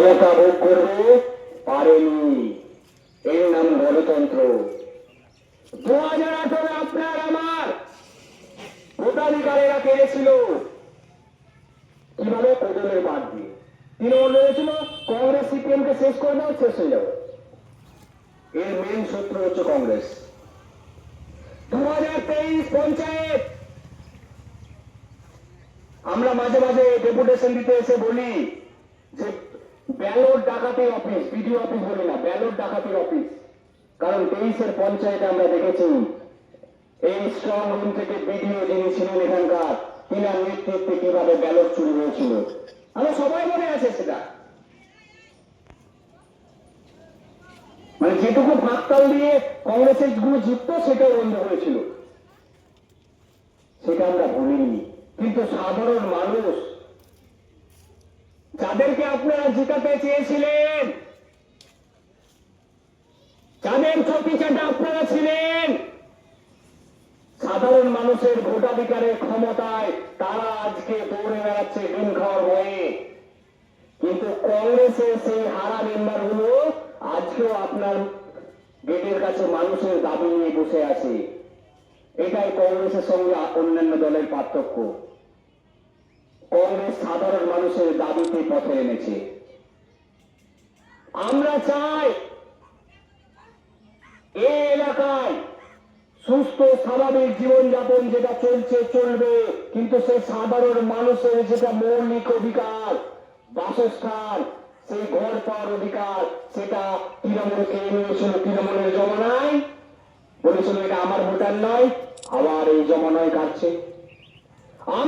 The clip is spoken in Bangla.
ক্ষমতা ভোগ করবে পারেনি। এর নাম গণতন্ত্র। 2018 আপনার আমার ভোটাধিকারেরা কেড়েছিল কিভাবে? কোদলের বাদ দিয়ে। তৃণমূল বলেছিল কংগ্রেস সিপিএম কে শেষ করে দাও, শেষ হয়ে যাবে। এর মেন শত্রু হচ্ছে কংগ্রেস। 2023 পঞ্চায়েত আমরা মাঝে মাঝে ডেপুটেশন দিতে এসে বলি যে ব্যালট ডাকাতির অফিস, বিডিও অফিস বলি না, ব্যালট ডাকাতির অফিস। কারণ 23-এর পঞ্চায়েতে আমরা দেখেছি এই স্ট্রং রুম থেকে বিডিও যিনি ছিলেন এখানকার, তিনার নেতৃত্বে কিভাবে ব্যালট চুরি হয়েছিল। আমরা সবাই মনে আছে সেটা। মানে যেটুকু ফাঁকতাল দিয়ে কংগ্রেসের গুলো জিতত সেটাও বন্ধ হয়েছিল, সেটা আমরা ভুলিনি। কিন্তু সাধারণ মানুষ যাদেরকে আপনারা জিতাতে চেয়েছিলেন, যাদের চটিচাটা আপনারা ছিলেন, সাধারণ মানুষের ভোটাধিকারের ক্ষমতায় তারা আজকে দৌড়ে বেড়াচ্ছে ডিম খাওয়ার ভয়ে। কিন্তু কংগ্রেসের সেই হারা মেম্বার গুলো আজকেও আপনার গেটের কাছে মানুষের দাবি নিয়ে বসে আছে। এটাই কংগ্রেসের সঙ্গে অন্যান্য দলের পার্থক্য। কংগ্রেস সাধারণ মানুষের দাবিতে পথে এনেছে। আমরা চাই এই এলাকায় সুস্থ স্বাভাবিক জীবনযাপন যেটা চলছে চলবে, কিন্তু সেই সাধারণ মানুষের যেটা মৌলিক অধিকার, বাসস্থান, সেই ঘর পাওয়ার অধিকার, সেটা তৃণমূলকে নিয়েছিল। তৃণমূলের জমানায় বলেছিল এটা আমার ভোটার নয়, আবার এই জমানায় কাটছে। আমার